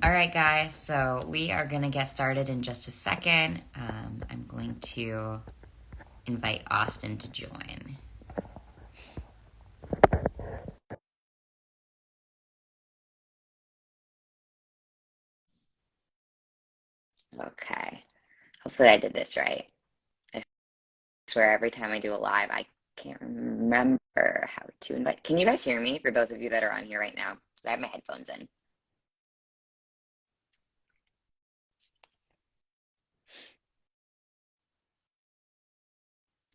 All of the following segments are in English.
All right, guys, so we are going to get started in just a second. I'm going to invite Austin to join. Okay, hopefully I did this right. I swear every time I do a live, I can't remember how to invite. Can you guys hear me for those of you that are on here right now? I have my headphones in. It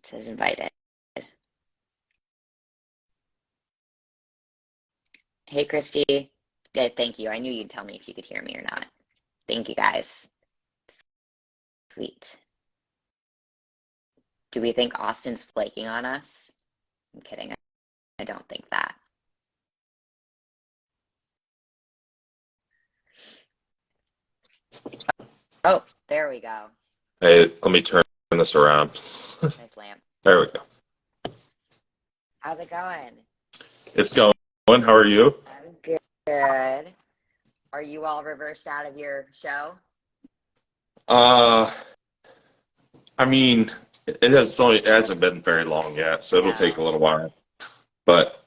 says invited. Hey, Christy. Thank you. I knew you'd tell me if you could hear me or not. Thank you, guys. Sweet. Do we think Austin's flaking on us? I'm kidding. I don't think that. Oh, there we go. Hey, let me turn this around. Nice lamp. There we go. How's it going? It's going. How are you? I'm good. Are you all reversed out of your show? Uh, I mean, it hasn't been very long yet, so it'll take No. a little while. But,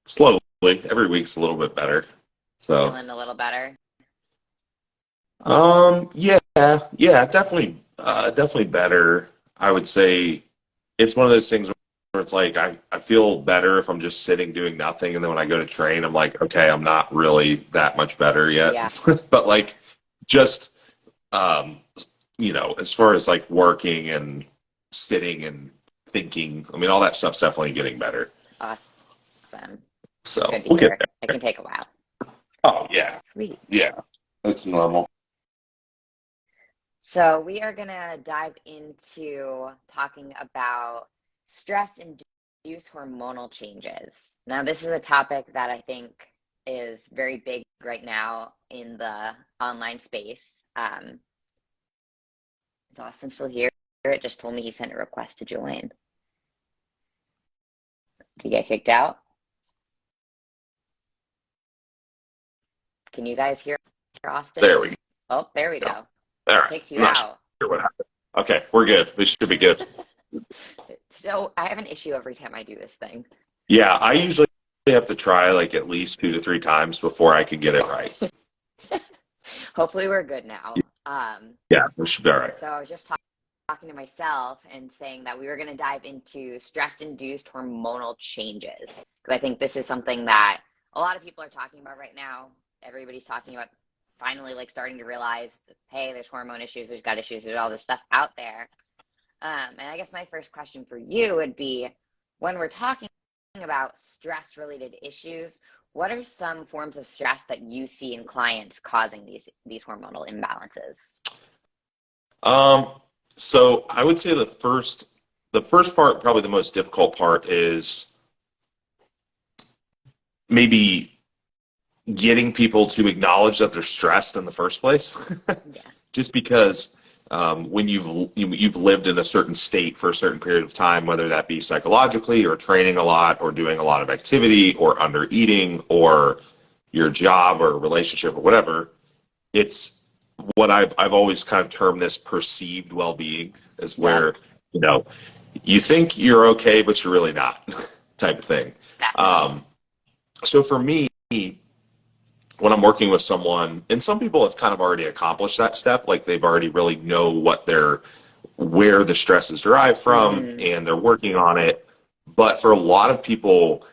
slowly, every week's a little bit better. So, Feeling a little better? yeah, yeah, definitely better. I would say it's one of those things where it's like I feel better if I'm just sitting doing nothing, and then when I go to train, I'm like, okay, I'm not really that much better yet. Yeah. But like, just um, as far as like working and sitting and thinking, I mean, all that stuff's definitely getting better. Awesome. That's So good to we'll get hear. It there. can take a while. Oh yeah, Sweet. yeah, that's normal. So we are going to dive into talking about stress-induced hormonal changes. Now, this is a topic that I think is very big right now in the online space. Is Austin still here? It just told me he sent a request to join. Did he get kicked out? Can you guys hear Austin? There we Oh, there we go. go. All right, Kicked I'm you not out. sure what happened. Okay, we're good. We should be good. So I have an issue every time I do this thing. Yeah, I usually have to try like at least 2 to 3 times before I can get it right. Hopefully we're good now. Yeah, we should be all right. So I was just talking to myself and saying that we were going to dive into stress-induced hormonal changes because I think this is something that a lot of people are talking about right now. Everybody's talking about finally like starting to realize, hey, there's hormone issues, there's gut issues, there's all this stuff out there. And I guess my first question for you would be, when we're talking about stress-related issues, what are some forms of stress that you see in clients causing these hormonal imbalances? Um, so I would say the first part, probably the most difficult part, is maybe getting people to acknowledge that they're stressed in the first place. Yeah. Just because when you've lived in a certain state for a certain period of time, whether that be psychologically or training a lot or doing a lot of activity or under eating or your job or relationship or whatever, it's what I've always kind of termed this perceived well-being, is Yep. where you know you think you're okay, but you're really not, type of thing. Definitely. Um, so for me, when I'm working with someone, and some people have kind of already accomplished that step, like they've already really know where the stress is derived from, Mm-hmm. and they're working on it. But for a lot of people,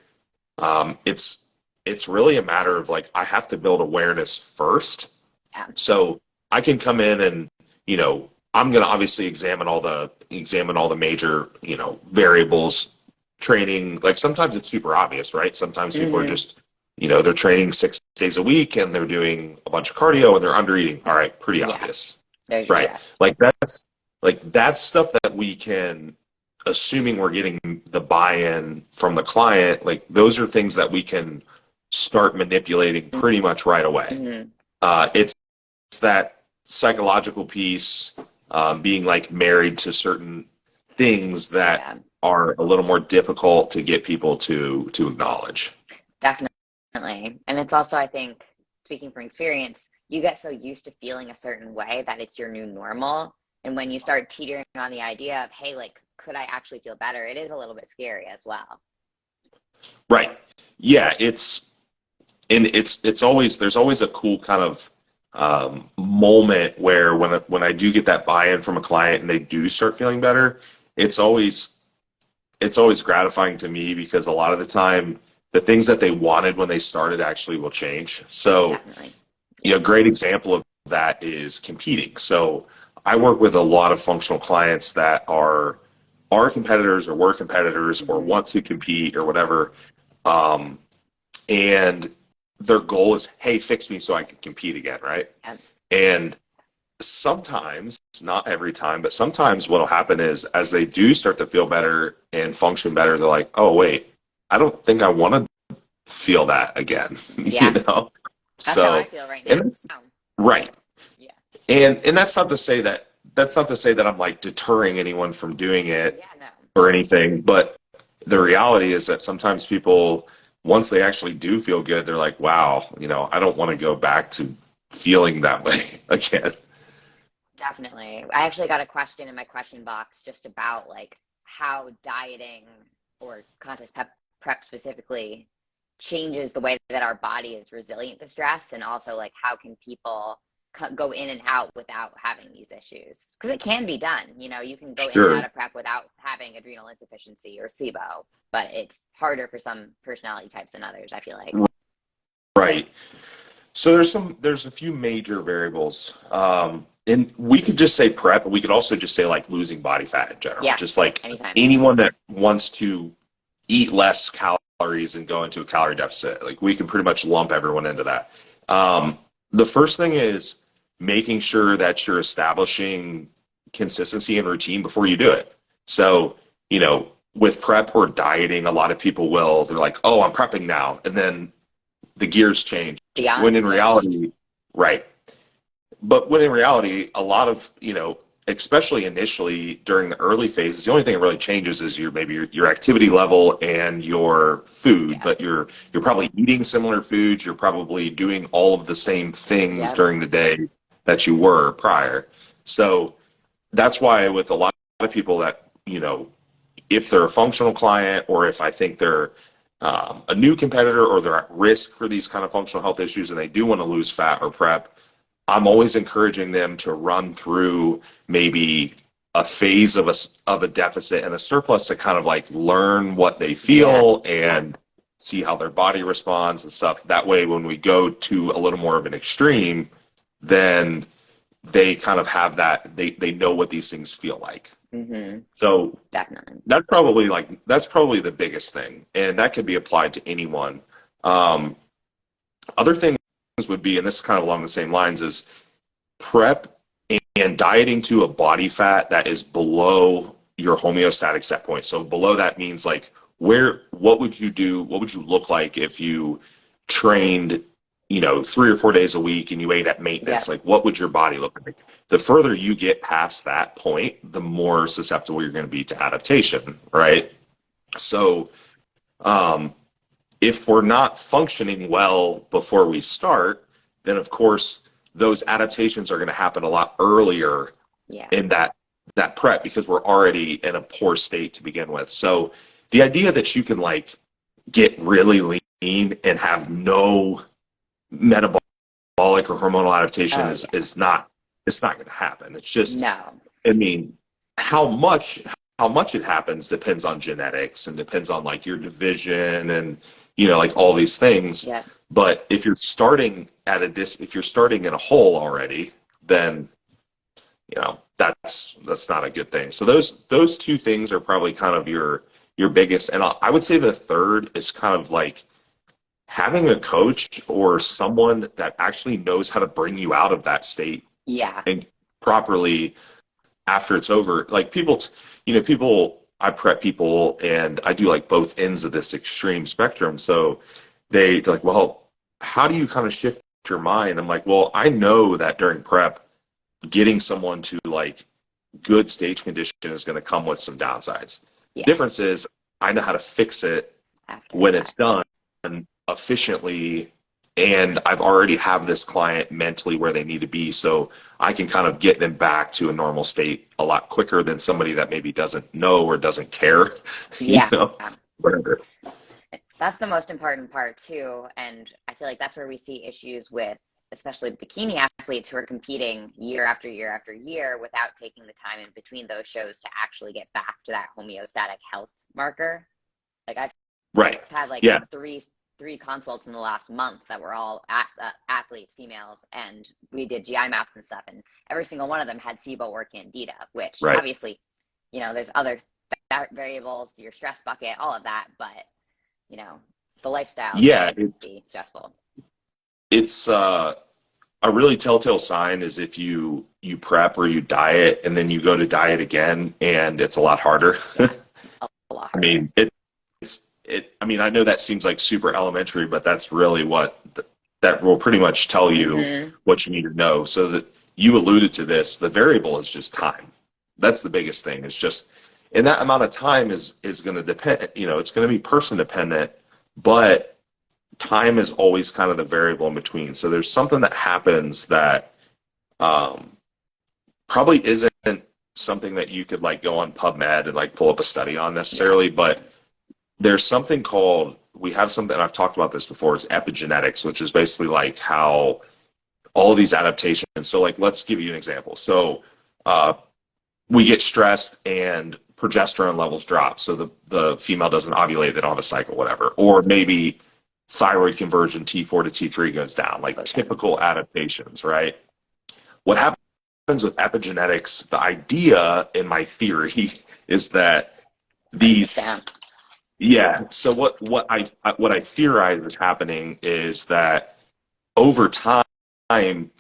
it's really a matter of like I have to build awareness first. Yeah. So I can come in and I'm going to obviously examine all the major variables. Training, like sometimes it's super obvious, right? Sometimes people are Mm-hmm. just they're training 6 days a week and they're doing a bunch of cardio and they're under eating. All right, pretty Yeah. obvious, There's your right? stress. Like that's stuff that we can, assuming we're getting the buy-in from the client, like those are things that we can start manipulating pretty much right away. Mm-hmm. It's that psychological piece, being like married to certain things that Yeah. are a little more difficult to get people to acknowledge. Definitely. And it's also, I think, speaking from experience, you get so used to feeling a certain way that it's your new normal. And when you start teetering on the idea of, hey, like, could I actually feel better? It is a little bit scary as well. Right. Yeah, it's always, there's always a cool kind of moment where when I do get that buy-in from a client and they do start feeling better, it's always it's always gratifying to me because a lot of the time the things that they wanted when they started actually will change. So, Definitely. a great example of that is competing. So I work with a lot of functional clients that are competitors or were competitors or want to compete or whatever. Um, and their goal is, hey, fix me so I can compete again, right? Yep. And sometimes, not every time, but sometimes what'll happen is as they do start to feel better and function better, they're like, oh, wait, I don't think I want to feel that again, Yeah. That's how I So, feel right and now. that's right. Yeah. And that's not to say that I'm like deterring anyone from doing it Yeah, no. or anything, but the reality is that sometimes people, once they actually do feel good, they're like, wow, I don't want to go back to feeling that way again. Definitely. I actually got a question in my question box just about like how dieting or prep specifically changes the way that our body is resilient to stress, and also like how can people go in and out without having these issues, because it can be done. You can go in and out Sure. of prep without having adrenal insufficiency or SIBO, but it's harder for some personality types than others, I feel like. Right. So there's a few major variables. And we could just say prep, but we could also just say like losing body fat in general. Yeah, Just like anytime. anyone that wants to eat less calories and go into a calorie deficit, like we can pretty much lump everyone into that. The first thing is making sure that you're establishing consistency and routine before you do it. So, with prep or dieting, a lot of people they're like, oh, I'm prepping now. And then the gears change. The When odds in switched. reality, right. But when in reality, a lot of, especially initially during the early phases, the only thing that really changes is your activity level and your food, Yeah. but you're probably eating similar foods, you're probably doing all of the same things Yep. during the day that you were prior. So that's why with a lot of people that, if they're a functional client or if I think they're a new competitor or they're at risk for these kind of functional health issues and they do want to lose fat or prep, I'm always encouraging them to run through maybe a phase of a deficit and a surplus to kind of like learn what they Yeah. feel and see how their body responds and stuff. That way, when we go to a little more of an extreme, then they kind of have that, they know what these things feel like. Mm-hmm. So Definitely. that's probably the biggest thing, and that could be applied to anyone. Um, Other things would be, and this is kind of along the same lines, is prep and dieting to a body fat that is below your homeostatic set point. So below that means like what would you do? What would you look like if you trained, 3 or 4 days a week and you ate at Yeah. maintenance? Like what would your body look like? The further you get past that point, the more susceptible you're going to be to adaptation, right? So, um, if we're not functioning well before we start, then of course those adaptations are going to happen a lot earlier Yeah. in that prep because we're already in a poor state to begin with. So the idea that you can like get really lean and have no metabolic or hormonal adaptation Oh, is not, it's not going to happen. It's just, no. I mean, how much it happens depends on genetics and depends on like your division and like all these things. Yeah. But if you're starting if you're starting in a hole already, then that's not a good thing. So those two things are probably kind of your biggest. And I would say the third is kind of like having a coach or someone that actually knows how to bring you out of that state Yeah. and properly after it's over. Like I prep people and I do like both ends of this extreme spectrum. So they're like, well, how do you kind of shift your mind? I'm like, well, I know that during prep, getting someone to like good stage condition is going to come with some downsides. Yeah. Difference is I know how to fix it After the when it's fact. done efficiently and I've already have this client mentally where they need to be, so I can kind of get them back to a normal state a lot quicker than somebody that maybe doesn't know or doesn't care, Yeah. whatever. That's the most important part too. And I feel like that's where we see issues with especially bikini athletes who are competing year after year after year without taking the time in between those shows to actually get back to that homeostatic health marker. Like I've Right. had like Yeah. three consults in the last month that were all athletes, females, and we did GI maps and stuff, and every single one of them had SIBO or Candida, which Right. obviously, there's other variables, your stress bucket, all of that, but the lifestyle Yeah. can be stressful. It's a really telltale sign is if you prep or you diet and then you go to diet again and it's a lot harder. Yeah, a lot I harder. mean, I mean, I know that seems like super elementary, but that's really what that will pretty much tell you what you need to know. So that you alluded to this, the variable is just time. That's the biggest thing. It's just, and that amount of time is going to depend, it's going to be person dependent, but time is always kind of the variable in between. So there's something that happens that probably isn't something that you could like go on PubMed and like pull up a study on necessarily, but there's something called, we have something, I've talked about this before, it's epigenetics, which is basically like how all of these adaptations, so like, let's give you an example. So we get stressed and progesterone levels drop. So the female doesn't ovulate, they don't have a cycle, whatever. Or maybe thyroid conversion, T4 to T3 goes down, like typical adaptations, right? What happens with epigenetics, the idea in my theory is that these, yeah, so what I theorize is happening is that over time,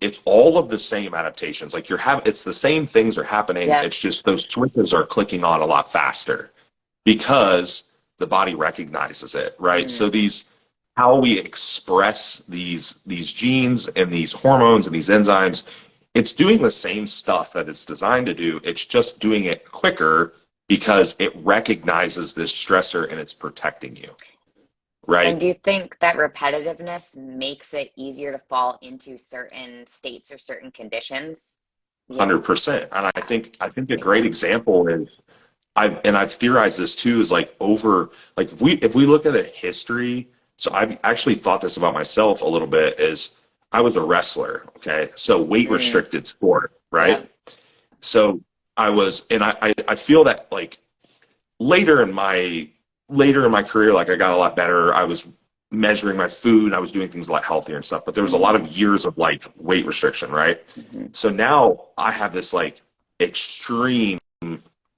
it's all of the same adaptations. Like it's the same things are happening. Yeah. It's just those switches are clicking on a lot faster because the body recognizes it, right? So how we express these genes and these hormones and these enzymes, it's doing the same stuff that it's designed to do. It's just doing it quicker because it recognizes this stressor and it's protecting you, right? And do you think that repetitiveness makes it easier to fall into certain states or certain conditions? 100%. And I think a great example is I've theorized this too, is like if we look at a history, so I've actually thought this about myself a little bit, is I was a wrestler, okay? So weight restricted sport, right? Yeah. So I was, and I feel that like later in my career, like I got a lot better. I was measuring my food, I was doing things a lot healthier and stuff, but there was a lot of years of like weight restriction, right? So now I have this like extreme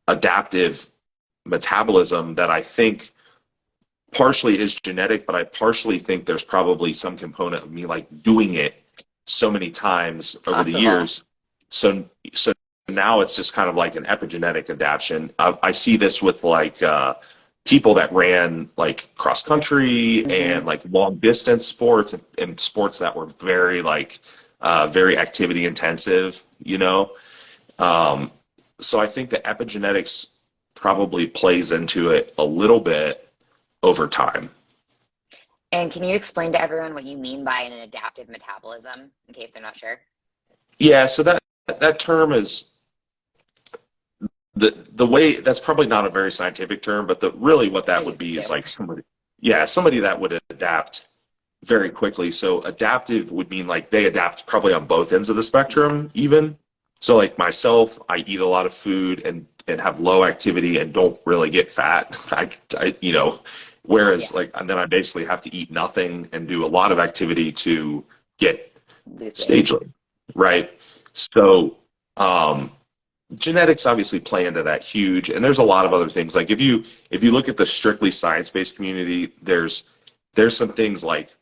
adaptive metabolism that I think partially is genetic, but I partially think there's probably some component of me like doing it so many times over the years. So now it's just kind of like an epigenetic adaptation. I see this with like people that ran like cross country and like long distance sports and sports that were very like very activity intensive, So I think the epigenetics probably plays into it a little bit over time. And can you explain to everyone what you mean by an adaptive metabolism in case they're not sure? Yeah, so that term is the way, that's probably not a very scientific term, but really what that would be is like somebody that would adapt very quickly. So adaptive would mean like they adapt probably on both ends of the spectrum even. So like myself, I eat a lot of food and have low activity and don't really get fat. Whereas like, and then I basically have to eat nothing and do a lot of activity to get stage weight, right? So genetics obviously play into that huge, and there's a lot of other things. Like if you look at the strictly science-based community, there's some things like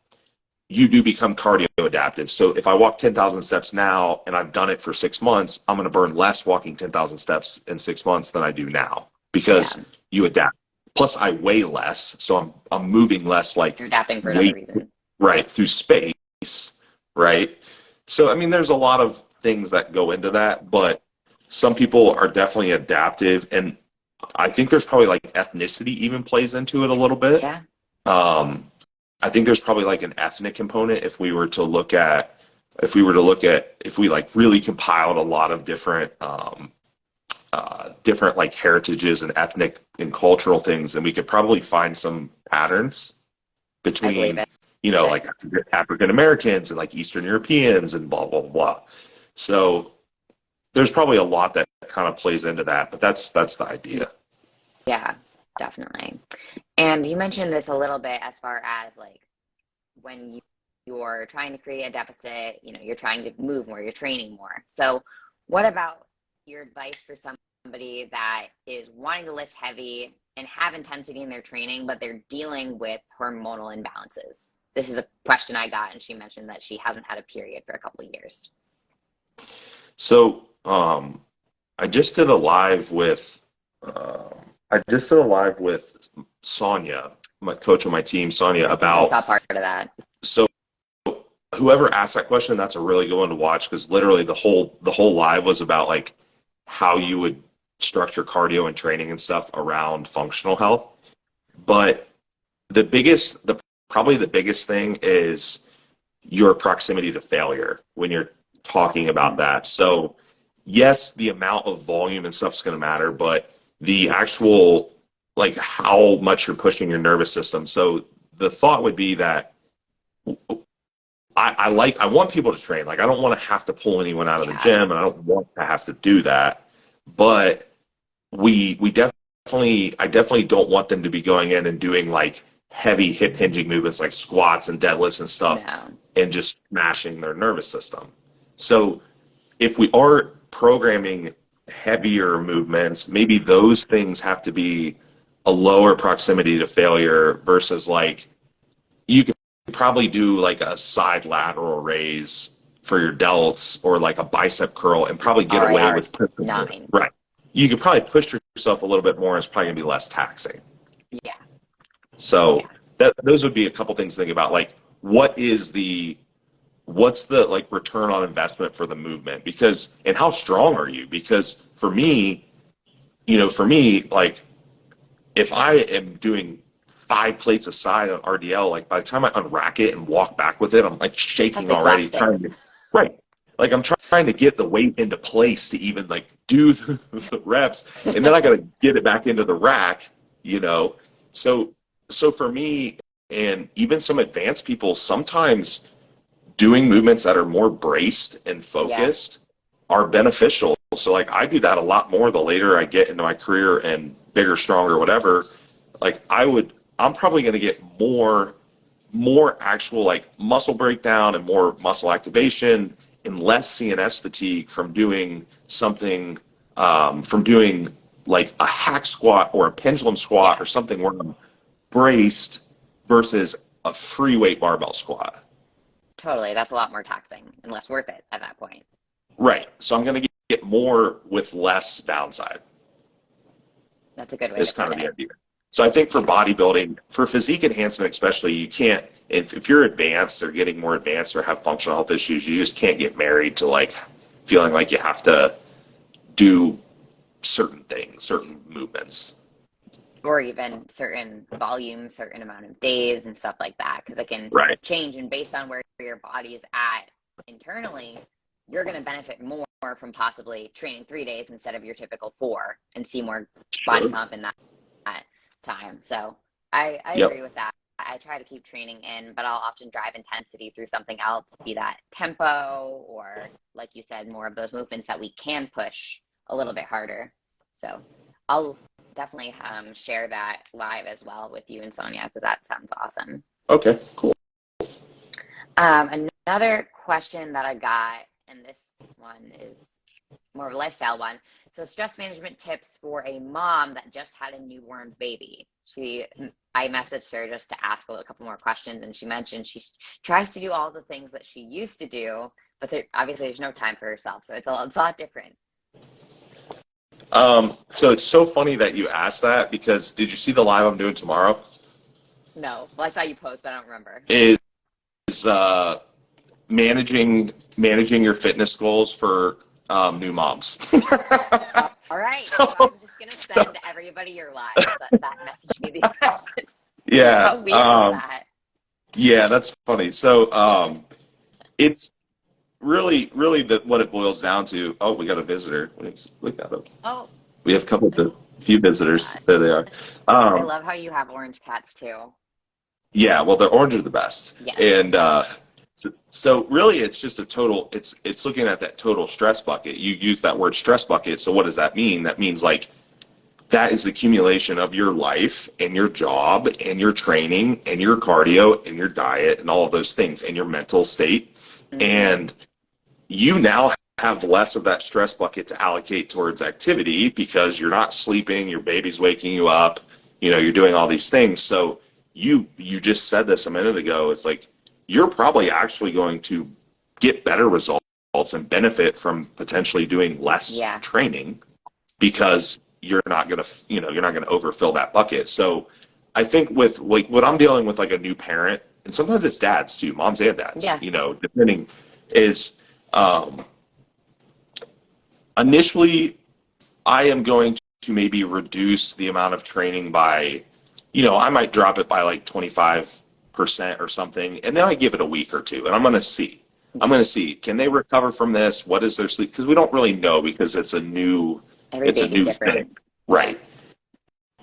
you do become cardio adaptive. So if I walk 10,000 steps now and I've done it for 6 months, I'm going to burn less walking 10,000 steps in 6 months than I do now because you adapt. Plus I weigh less, so I'm moving less, like you're adapting for another reason. Right, through space, right? So I mean there's a lot of things that go into that, but some people are definitely adaptive, and I think there's probably like ethnicity even plays into it a little bit. Yeah. I think there's probably like an ethnic component if we like really compiled a lot of different different like heritages and ethnic and cultural things, and we could probably find some patterns I believe between, it. like African Americans and like Eastern Europeans and blah, blah, blah. So there's probably a lot that kind of plays into that, but that's the idea. Yeah, definitely. And you mentioned this a little bit as far as like when you're trying to create a deficit, you're trying to move more, you're training more. So what about your advice for somebody that is wanting to lift heavy and have intensity in their training, but they're dealing with hormonal imbalances? This is a question I got, and she mentioned that she hasn't had a period for a couple of years. So I just did a live with Sonia, my coach on my team, Sonia, I think I about, saw part of that. so whoever asked that question, that's a really good one to watch, because literally the whole live was about like how you would structure cardio and training and stuff around functional health. But probably the biggest thing is your proximity to failure when you're talking about that. So yes, the amount of volume and stuff is going to matter, but the actual, like, how much you're pushing your nervous system. So the thought would be that I want people to train. Like, I don't want to have to pull anyone out of the gym, and I don't want to have to do that. But I definitely don't want them to be going in and doing like heavy hip hinging movements like squats and deadlifts and stuff, and just smashing their nervous system. So if we are programming heavier movements, maybe those things have to be a lower proximity to failure versus like you could probably do like a side lateral raise for your delts or like a bicep curl and probably get away with pushing. Right. You could probably push yourself a little bit more, and it's probably gonna be less taxing. Yeah. So those would be a couple things to think about. Like, what's the like return on investment for the movement? Because, and how strong are you? Because for me, like, if I am doing 5 plates a side on RDL, like by the time I unrack it and walk back with it, I'm like shaking already. Right. Like, I'm trying to get the weight into place to even like do the reps, and then I got to get it back into the rack, So for me, and even some advanced people, sometimes doing movements that are more braced and focused are beneficial. So like, I do that a lot more the later I get into my career and bigger, stronger, whatever. Like, I'm probably going to get more actual like muscle breakdown and more muscle activation and less CNS fatigue from doing something, from doing like a hack squat or a pendulum squat or something where I'm braced versus a free weight barbell squat. Totally. That's a lot more taxing and less worth it at that point. Right. So I'm going to get more with less downside. That's a good way Is to kind put of the it. idea. So I think for bodybuilding, for physique enhancement especially, you can't, if you're advanced or getting more advanced or have functional health issues, you just can't get married to like feeling like you have to do certain things, certain movements. Or even certain volume, certain amount of days and stuff like that, because it can change. And based on where your body is at internally, you're going to benefit more from possibly training 3 days instead of your typical 4 and see more body comp in that time. So I agree with that. I try to keep training in, but I'll often drive intensity through something else, be that tempo or, like you said, more of those movements that we can push a little bit harder. So I'll definitely share that live as well with you and Sonia, because that sounds awesome. Okay, cool. Another question that I got, and this one is more of a lifestyle one. So stress management tips for a mom that just had a newborn baby. I messaged her just to ask a couple more questions, and she mentioned she tries to do all the things that she used to do, but obviously there's no time for herself. So it's a lot different. So it's so funny that you asked that, because did you see the live I'm doing tomorrow? No. Well, I saw you post, but I don't remember. Is managing your fitness goals for new moms. All right. So I'm just going to send everybody your lives that message me these questions. Yeah. How weird is that? Yeah, that's funny. So it's really what it boils down to. Oh, we got a visitor. Let me just look at them. Oh, We have a couple oh of few visitors. gosh. There they are. I Um, love how you have orange cats too. yeah, well, the orange are the best, Yes. and so really, it's just a total. It's looking at that total stress bucket. You use that word stress bucket. So what does that mean? That means like that is the accumulation of your life and your job and your training and your cardio and your diet and all of those things and your mental state. Mm-hmm. And you now have less of that stress bucket to allocate towards activity because you're not sleeping, your baby's waking you up, you're doing all these things. So you just said this a minute ago. It's like you're probably actually going to get better results and benefit from potentially doing less Yeah. training because you're not going to overfill that bucket. So I think with like what I'm dealing with like a new parent, and sometimes it's dads too, moms and dads, Yeah. depending is um, initially I am going to maybe reduce the amount of training by, I might drop it by like 25% or something, and then I give it a week or two, and I'm going to see. I'm Yeah. going to see, can they recover from this? What is their sleep? Because we don't really know because Every it's a baby's new different. thing, Yeah. right?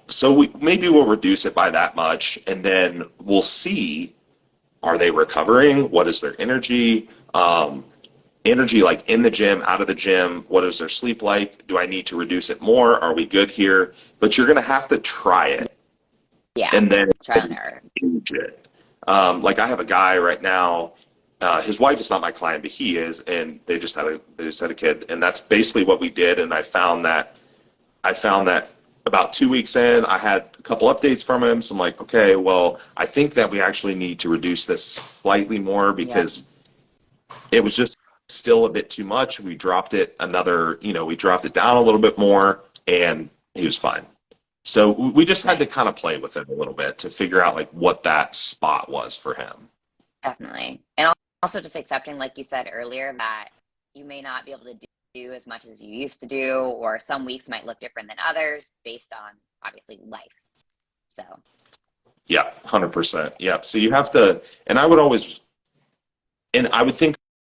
So maybe we'll reduce it by that much, and then we'll see, are they recovering? What is their energy? Energy like in the gym, out of the gym, what is their sleep like? Do I need to reduce it more? Are we good here? But you're going to have to try it Yeah. and then Trial and error. change it. Like I have a guy right now. His wife is not my client, but he is, and they just had a kid, and that's basically what we did. And I found that about 2 weeks in, I had a couple updates from him. So I'm like, okay, well, I think that we actually need to reduce this slightly more Yep. because it was just still a bit too much. We dropped it down a little bit more, and he was fine. So we just had to Nice. kind of play with it a little bit to figure out like what that spot was for him. Definitely. And also just accepting, like you said earlier, that you may not be able to do as much as you used to do, or some weeks might look different than others based on obviously life. So, Yeah, 100%. Yeah. So you have to, and I would think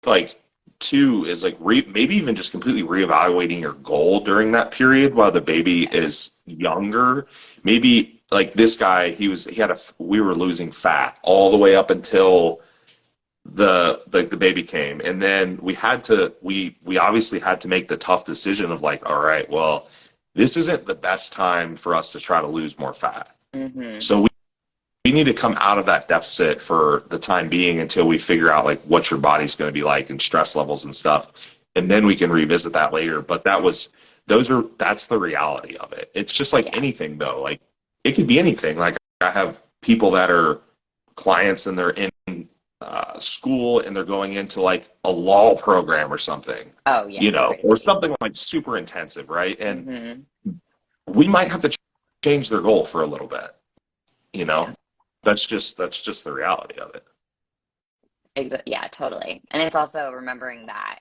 like two is like maybe even just completely reevaluating your goal during that period while the baby yeah. is younger. Maybe like this guy, we were losing fat all the way up until the baby came, and then we obviously had to make the tough decision of like, all right, well, this isn't the best time for us to try to lose more fat. Mm-hmm. So we need to come out of that deficit for the time being until we figure out like what your body's going to be like and stress levels and stuff. And then we can revisit that later. But that's the reality of it. It's just like Yeah. anything though. Like it could be anything. Like I have people that are clients and they're in school and they're going into like a law program or something, Oh, yeah. or Crazy. something like super intensive, right? And Mm-hmm. we might have to change their goal for a little bit, you Yeah. know? That's just the reality of it. Yeah, totally. And it's also remembering that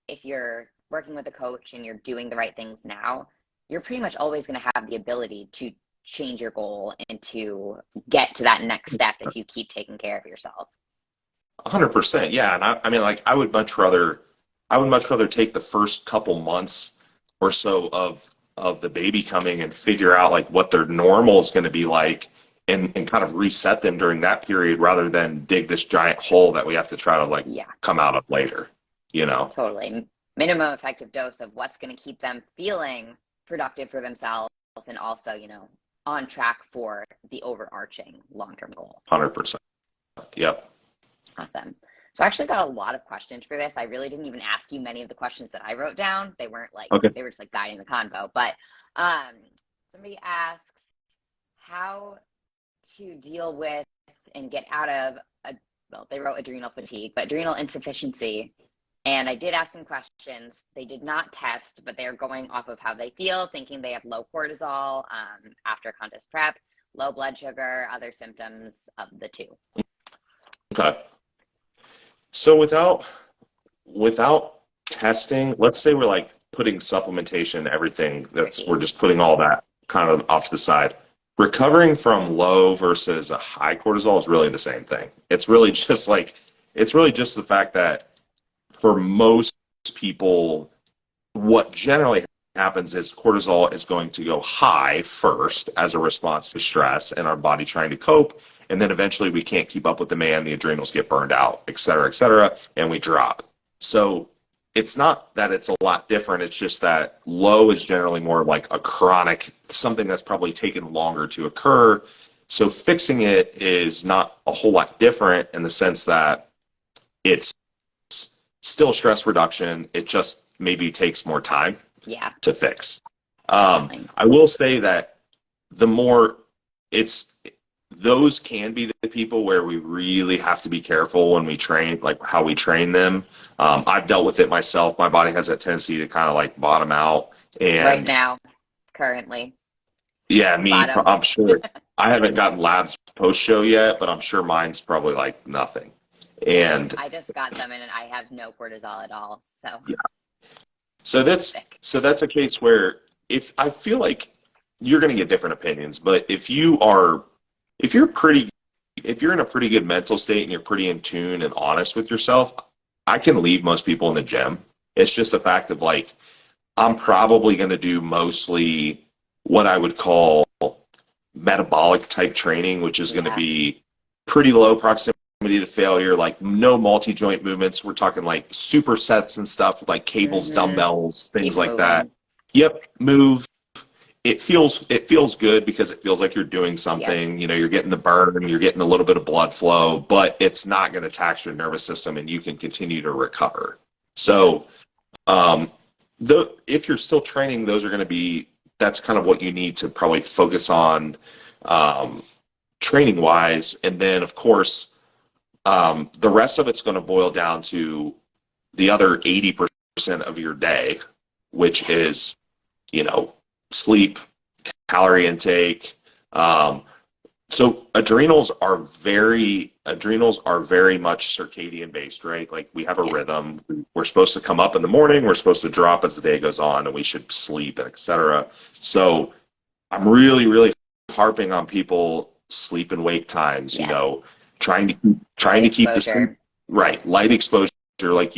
if you're working with a coach and you're doing the right things now, you're pretty much always going to have the ability to change your goal and to get to that next step if you keep taking care of yourself. 100%, yeah. And I mean, like, I would much rather take the first couple months or so of the baby coming and figure out like what their normal is going to be like, and kind of reset them during that period rather than dig this giant hole that we have to try to like Yeah, come out of later, you know? totally. Minimum effective dose of what's going to keep them feeling productive for themselves and also, on track for the overarching long-term goal. 100%. Yep. Awesome. So I actually got a lot of questions for this. I really didn't even ask you many of the questions that I wrote down. Okay. They were just like guiding the convo. But um, somebody asks how to deal with and get out of they wrote adrenal fatigue, but adrenal insufficiency. And I did ask some questions. They did not test, but they are going off of how they feel, thinking they have low cortisol after contest prep, low blood sugar, other symptoms of the two. Okay. So without testing, let's say we're like putting supplementation, everything we're Tricky. just putting all that kind of off to the side. recovering from low versus a high cortisol is really the same thing. It's really just the fact that for most people, what generally happens is cortisol is going to go high first as a response to stress and our body trying to cope. And then eventually we can't keep up with demand, the adrenals get burned out, et cetera, and we drop. So it's not that it's a lot different. It's just that low is generally more like a chronic, something that's probably taken longer to occur. So fixing it is not a whole lot different in the sense that it's still stress reduction. It just maybe takes more time to fix. I will say that the more those can be the people where we really have to be careful when we train, like how we train them. I've dealt with it myself. My body has that tendency to kind of like bottom out. And right now, currently. Yeah, I'm sure. I haven't gotten labs post-show yet, but I'm sure mine's probably like nothing. And I just got them and I have no cortisol at all. So yeah. So that's a case where if I feel like you're going to get different opinions, but if you're in a pretty good mental state and you're pretty in tune and honest with yourself, I can leave most people in the gym. It's just a fact of like, I'm probably going to do mostly what I would call metabolic type training, which is going to be pretty low proximity to failure, like no multi-joint movements. We're talking like supersets and stuff like cables, dumbbells, things like that. Yep, move. It feels good because it feels like you're doing something. You know, you're getting the burn, you're getting a little bit of blood flow, but it's not going to tax your nervous system, and you can continue to recover. So, if you're still training, that's kind of what you need to probably focus on, training wise, and then of course, the rest of it's going to boil down to the other 80% of your day, which is, sleep, calorie intake. So adrenals are very much circadian based, right? Like we have a rhythm. We're supposed to come up in the morning. We're supposed to drop as the day goes on, and we should sleep, et cetera. So I'm really, really harping on people sleep and wake times, trying to keep the sleep, right, light exposure. Like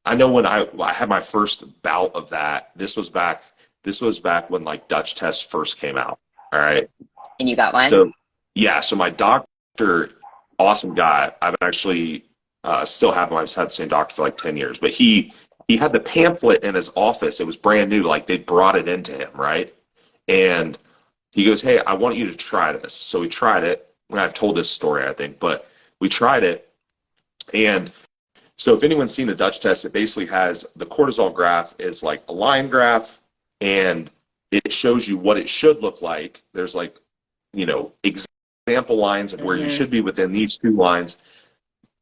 I know when I had my first bout of that, this was back when like Dutch tests first came out. All right. And you got one? So my doctor, awesome guy. I've actually still have him. I've had the same doctor for like 10 years, but he had the pamphlet in his office. It was brand new. Like they brought it into him. Right. And he goes, "Hey, I want you to try this." So we tried it. I've told this story, I think, but we tried it. And so if anyone's seen a Dutch test, it basically has the cortisol graph is like a line graph, and it shows you what it should look like. There's like, example lines of where you should be within these two lines.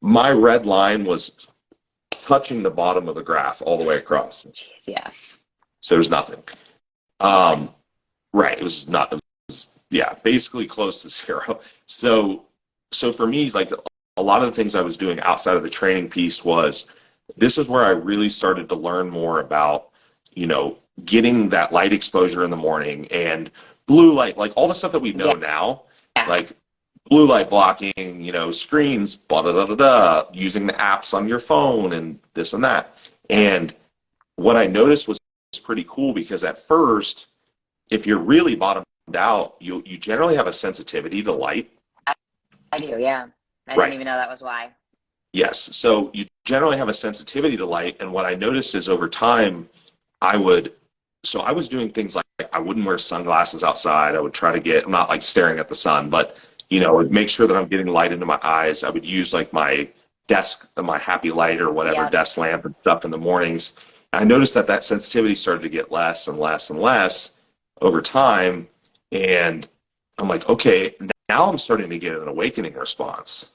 My red line was touching the bottom of the graph all the way across. Jeez, yeah. So there's nothing. Right. It was not, basically close to zero. So for me, like a lot of the things I was doing outside of the training piece this is where I really started to learn more about, getting that light exposure in the morning and blue light, like all the stuff that we know now, like blue light blocking, screens, blah, blah, blah, blah, blah, using the apps on your phone and this and that. And what I noticed was pretty cool because at first, if you're really bottomed out, you generally have a sensitivity to light. I do, yeah. I didn't even know that was why. Yes. So you generally have a sensitivity to light. And what I noticed is over time, I was doing things like I wouldn't wear sunglasses outside. I would try to I'm not like staring at the sun, but, make sure that I'm getting light into my eyes. I would use like my desk, my happy light or whatever, desk lamp and stuff in the mornings. And I noticed that sensitivity started to get less and less and less over time. And I'm like, okay, now I'm starting to get an awakening response,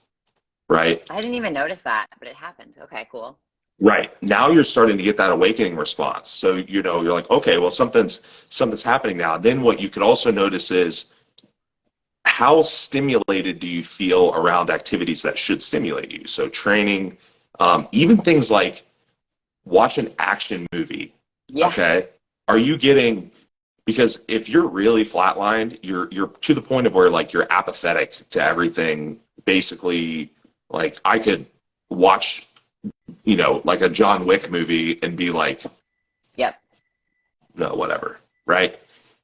right? I didn't even notice that, but it happened. Okay, cool. Right. Now you're starting to get that awakening response. So, you're like, okay, well, something's happening now. Then what you could also notice is how stimulated do you feel around activities that should stimulate you? So training, even things like watch an action movie. Yeah. Okay. Are you getting Because if you're really flatlined, you're to the point of where like you're apathetic to everything. Basically, like I could watch, like a John Wick movie and be like, Yep. no, whatever, right?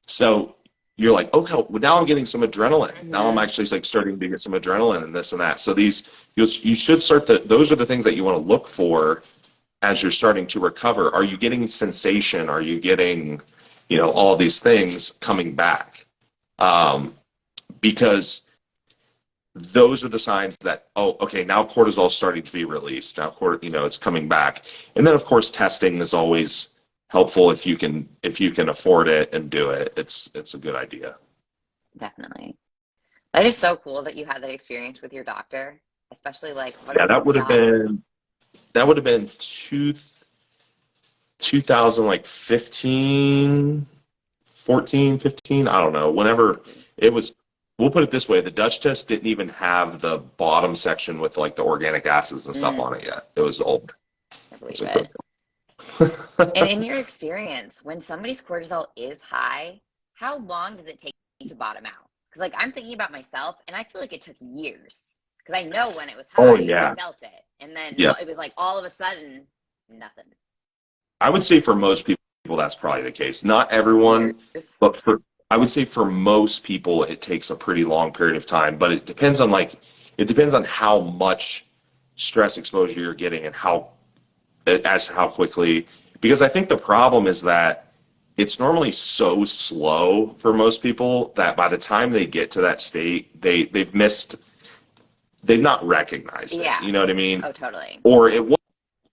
So you're like, okay, well, now I'm getting some adrenaline. Mm-hmm. Now I'm actually like starting to get some adrenaline and this and that. So you should start to, those are the things that you want to look for as you're starting to recover. Are you getting sensation? Are you getting, all these things coming back? Because those are the signs that, oh, okay, now cortisol is starting to be released. Now, it's coming back. And then, of course, testing is always helpful if you can afford it and do it. It's a good idea. Definitely. That is so cool that you had that experience with your doctor, especially like what Yeah, are the that would have been 2000, like 15, 14, 15, I don't know. Whenever it was, we'll put it this way, the Dutch test didn't even have the bottom section with like the organic acids and stuff on it yet. It was old. I believe it. And in your experience, when somebody's cortisol is high, how long does it take to bottom out? Because like I'm thinking about myself, and I feel like it took years. Because I know when it was high, Oh, yeah. I felt it, and then Yeah. it was like all of a sudden, nothing. I would say for most people, that's probably the case. Not everyone, but I would say for most people, it takes a pretty long period of time. But it depends on how much stress exposure you're getting and how quickly. Because I think the problem is that it's normally so slow for most people that by the time they get to that state, they've not recognized it. Yeah. You know what I mean? Oh, totally. Or it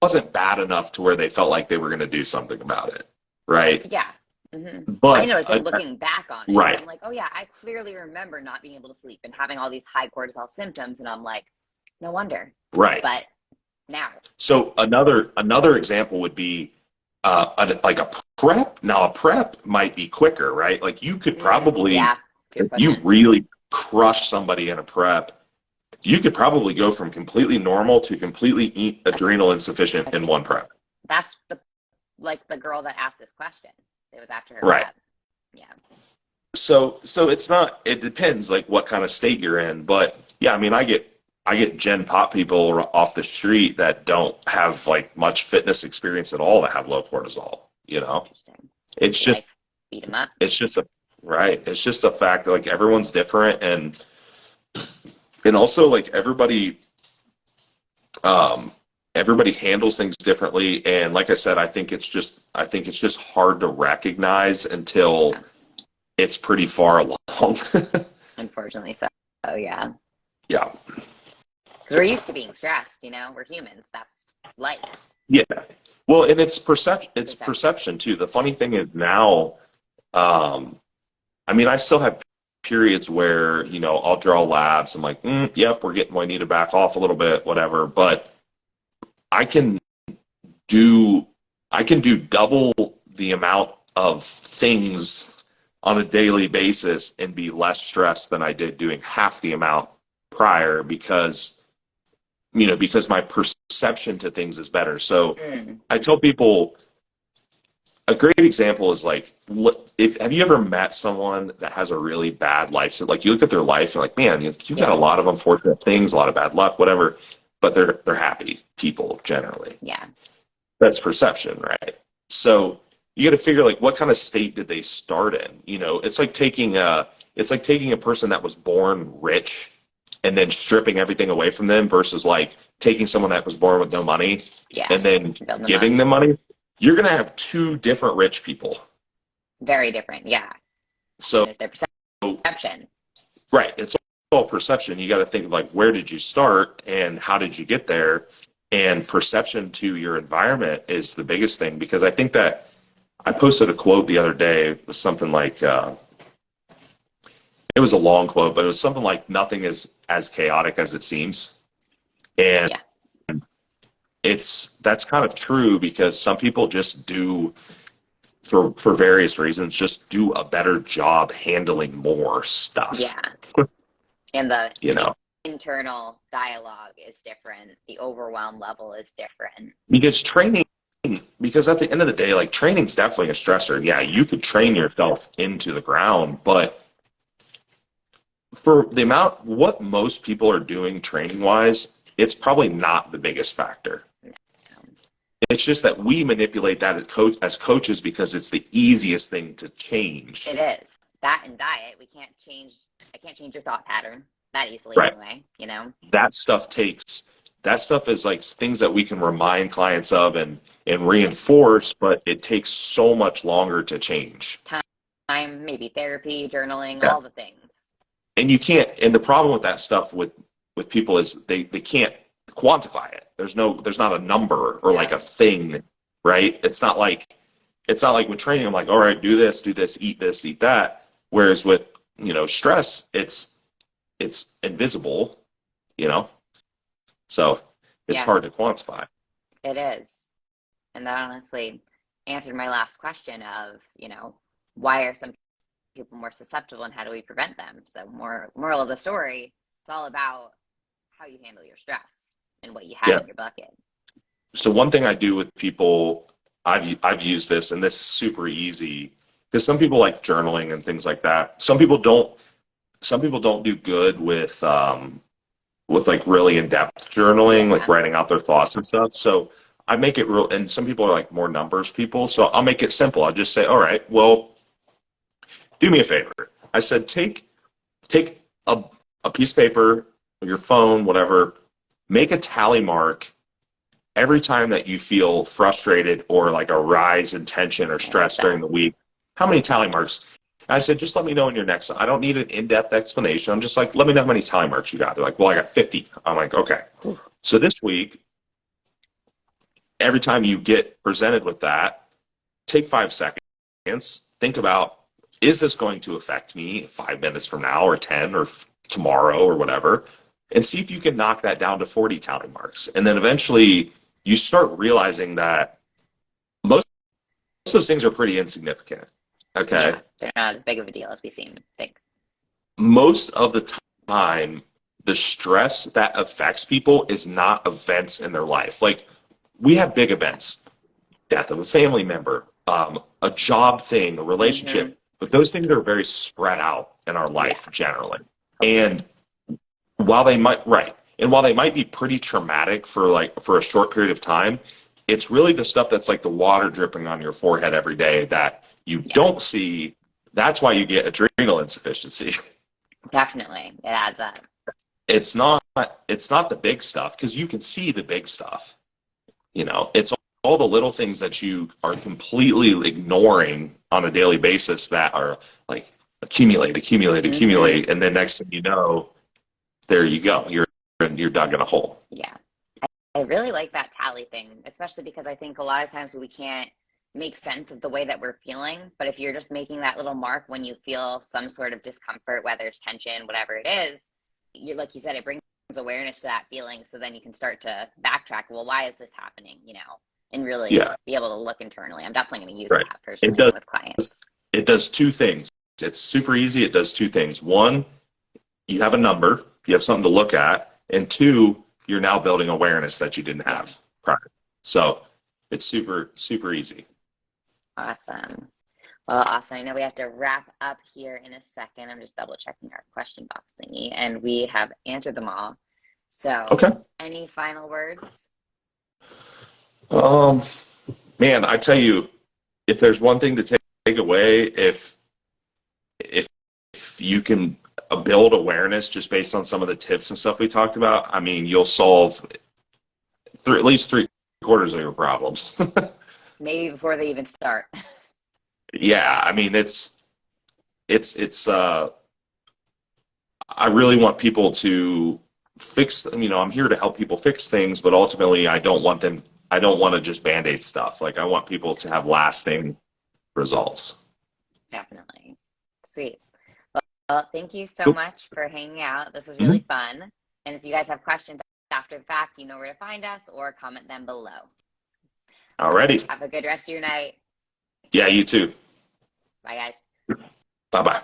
wasn't bad enough to where they felt like they were going to do something about it, right? Yeah. Mm-hmm. But I noticed it looking back on it. Right. I'm like, oh yeah, I clearly remember not being able to sleep and having all these high cortisol symptoms, and I'm like, no wonder. Right. But now. So another example would be like a prep. Now a prep might be quicker, right? Like you could probably, if you really crush somebody in a prep, you could probably go from completely normal to completely adrenal insufficient in one prep. That's the girl that asked this question. It was after her Right. prep. Yeah. So it depends like what kind of state you're in. But yeah, I mean I get gen pop people off the street that don't have like much fitness experience at all that have low cortisol, Interesting. It's just beat them up. It's just a fact that like everyone's different and also like everybody handles things differently. And like I said, I think it's just hard to recognize until it's pretty far along. Unfortunately so. Oh yeah. Yeah. Because we're used to being stressed, we're humans. That's life. Yeah. Well, and it's perception too. The funny thing is now, I mean, I still have periods where, I'll draw labs. I'm like, yep, we need to back off a little bit, whatever. But I can do double the amount of things on a daily basis and be less stressed than I did doing half the amount prior because my perception to things is better. So I tell people a great example is like, have you ever met someone that has a really bad life? So like you look at their life and like, man, you've got a lot of unfortunate things, a lot of bad luck, whatever, but they're happy people generally. Yeah. That's perception, right? So you got to figure like what kind of state did they start in? It's like taking a person that was born rich and then stripping everything away from them versus like taking someone that was born with no money and then giving them money. You're going to have two different rich people. Very different, yeah. So it's their perception. Right. It's all perception. You got to think of like, where did you start and how did you get there? And perception to your environment is the biggest thing, because I think that I posted a quote the other day. It was something like, it was a long quote, but it was something like, nothing is as chaotic as it seems. And that's kind of true, because some people just do, for various reasons, just do a better job handling more stuff. Yeah. And the internal dialogue is different. The overwhelm level is different. Because training because at the end of the day, like training's definitely a stressor. Yeah, you could train yourself into the ground, but for the amount, what most people are doing training wise, it's probably not the biggest factor. It's just that we manipulate that as coaches because it's the easiest thing to change. It is. That and diet. I can't change your thought pattern that easily Right. anyway, you know? That stuff is like things that we can remind clients of and reinforce, but it takes so much longer to change. Time, maybe therapy, journaling, Yeah. all the things. And you can't, and the problem with that stuff with people is they can't quantify it. There's not a number or like a thing, right? It's not like with training, I'm like, all right, do this, eat this, eat that. Whereas with, stress, it's invisible, so it's hard to quantify. It is. And that honestly answered my last question of, why are some people more susceptible and how do we prevent them? So moral of the story, it's all about how you handle your stress and what you have in your bucket. So one thing I do with people, I've used this, and this is super easy because some people like journaling and things like that. Some people don't do good with like really in-depth journaling, like writing out their thoughts and stuff. So I make it real, and some people are like more numbers people. So I'll make it simple. I'll just say, all right, well, do me a favor. I said, take a piece of paper, your phone, whatever, make a tally mark every time that you feel frustrated or like a rise in tension or stress during the week. How many tally marks? I said, just let me know in your next. I don't need an in-depth explanation. I'm just like, let me know how many tally marks you got. They're like, well, I got 50. I'm like, okay. So this week, every time you get presented with that, take 5 seconds, think about, is this going to affect me 5 minutes from now or 10 or tomorrow or whatever, and see if you can knock that down to 40 tally marks. And then eventually you start realizing that most of those things are pretty insignificant. Okay. Yeah, they're not as big of a deal as we seem to think. Most of the time, the stress that affects people is not events in their life. Like, we have big events, death of a family member, a job thing, a relationship, but those things are very spread out in our life generally. And while they might be pretty traumatic for a short period of time, it's really the stuff that's like the water dripping on your forehead every day that you don't see. That's why you get adrenal insufficiency. Definitely. It adds up. It's not the big stuff, because you can see the big stuff. It's all the little things that you are completely ignoring on a daily basis that are like accumulate, and then next thing you know, there you go. You're dug in a hole. Yeah. I really like that tally thing, especially because I think a lot of times we can't make sense of the way that we're feeling. But if you're just making that little mark when you feel some sort of discomfort, whether it's tension, whatever it is, like you said, it brings awareness to that feeling. So then you can start to backtrack. Well, why is this happening? And really be able to look internally. I'm definitely going to use that personally with clients. It does two things. It's super easy. It does two things. One, you have a number, you have something to look at. And two, you're now building awareness that you didn't have prior. So it's super, super easy. Awesome. Well, awesome. I know we have to wrap up here in a second. I'm just double checking our question box thingy, and we have answered them all. So, any final words? Man, I tell you, if there's one thing to take away, if you can build awareness just based on some of the tips and stuff we talked about, I mean, you'll solve at least 3/4 of your problems. Maybe before they even start. Yeah, I mean, I really want people to fix, I'm here to help people fix things, but ultimately I don't want to just Band-Aid stuff. Like, I want people to have lasting results. Definitely. Sweet. Well, thank you so much for hanging out. This was really fun. And if you guys have questions after the fact, you know where to find us, or comment them below. Alrighty. Have a good rest of your night. Yeah, you too. Bye, guys. Bye-bye.